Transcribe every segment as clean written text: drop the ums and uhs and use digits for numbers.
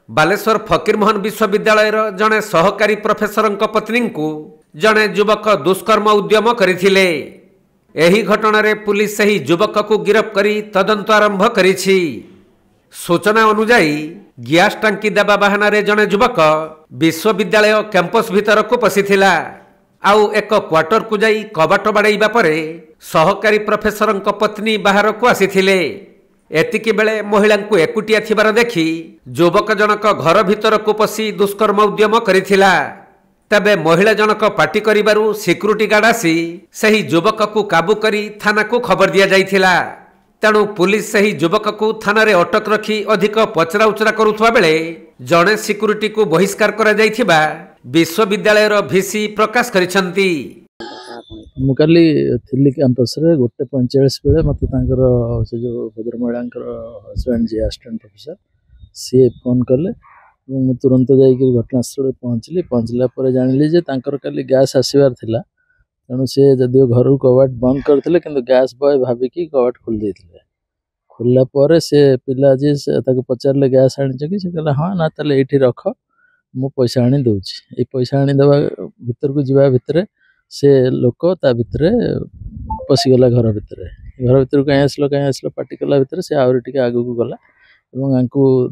बालेश्वर फकीरमोहन विश्वविद्यालय जड़े सहकारी प्रोफेसर पत्नी को जड़े युवक दुष्कर्म उद्यम करथिले। एही घटना रे पुलिस सही युवक को गिरफ्त करी तदंत आरंभ करिछि। सूचना अनुसार गैस टांकी देवा बाहाना रे जड़े युवक विश्वविद्यालय कैंपस भीतर को पशिथिला। आउ एक क्वार्टर को जाई कबाट बाड़ाइबा परे सहकारी प्रोफेसर पत्नी बाहर को आसीथिले। एतिकी बेले महिला को एकुटिया थिबार देखि युवक जनक घर भीतर को पशि दुष्कर्म उद्यम करिथिला। तबे महिला जनक पार्टी करिबारु सिक्यूरिटी गार्ड आसी सही युवक को काबू करी थाना को खबर दिया जाइथिला। तेणु पुलिस सही युवक को थाना रे अटक रखी अधिक पचरा उचरा करुथुवा बेले जड़े सिक्यूरिटी को बहिष्कार करा जाइथिबा विश्वविद्यालय भिसी प्रकाश करिसंती। मुकाली थिली कैंपस रे 1:45 बेले मते तांकर से जो भद्र महिला हस्बैंड जी असिस्टेंट प्रोफेसर सी फोन कले। मु तुरंत जाई घटनास्थल पहुँचली। पहुँचला पर जानिली जे तांकर काली गैस आसीबार थिला। तेणु सी जदिव घर कबाट बंद करते कि गैस बॉय भाविकी कबाट खोल देते। खोलला पर से पिला जी पचारे गैस आनी कि से कहला हाँ ना ताले ये रख मु पैसा आनी दौची। ये पैसा आनी देवा भीतर को जीवा भितर से लोक ता भितर पशिगला घर भीतर कहीं आसलो पार्टी कला भितर से आहरी टिके आगू को गला एवं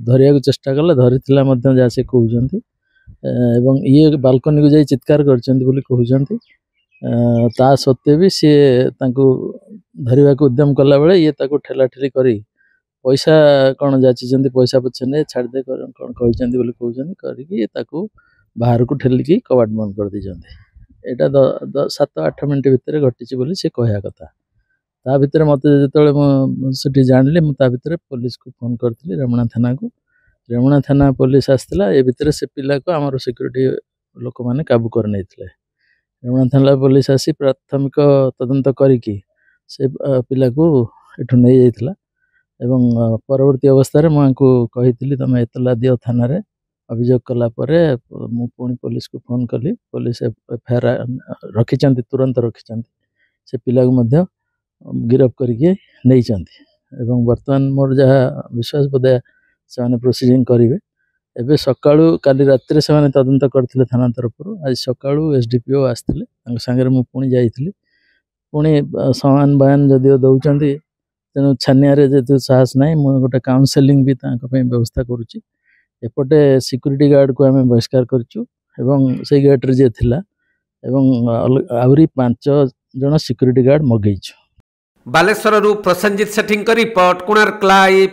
धरिया को चेष्टा कला। धरी जहाँ से कहते ये बालकनी को जाई चित्कार कर ता सत्वे भी सी धरने को उद्यम कला बेले ये ठेला ठेली करी पैसा कौन जाची पैसा पछे छाड़दे कौन कहते बाहर को ठेलिकी कबाट बंद कर दीजिए। यहाँ 7-8 मिनट भितर घटी बोली से कहया कथा। ता भितर मत जो जानिली मुझे पुलिस को फोन करी रेमुणा थाना को। रेमुणा थाना पुलिस आसला। ए भितर से पिला को आमर सिक्यूरिटी लोक मैंने काबू कर नहीं। रेमुणा थाना पुलिस आसी प्राथमिक तदंत करिकी से पिला को एठू नहीं जाइथिला। एवं परवर्ती अवस्था मुझे कही तुम एतला दियो थाना रे अभियोग कला परे मु पुणी पुलिस को फोन कली। पुलिस एफआईआर रखी तुरंत रखी से पिला को मध्य गिरफ्त करके नहीं एवं वर्तमान मोर जहाँ विश्वास बोधे से प्रोसीजिंग करेंगे। एबे सकाळु काली रात्रि से तदंत करते थाना तरफ। आज सकाळु एसडीपीओ आसते सांगे मु पुणी जाइली। पुणी समान बयान जदिव दौरान तेणु छानिया जो साहस ना मुझे गोटे काउनसेलिंग भी व्यवस्था करुच्ची। एपटे सिक्यूरिटी गार्ड को आम बहिष्कार करूँ से गेट्रे जी थिला आहरी 5 जन सिक्यूरिटी गार्ड मगेचु। बालेश्वर प्रसन्नजीत सेठी रिपोर्ट कोणार्क लाइव।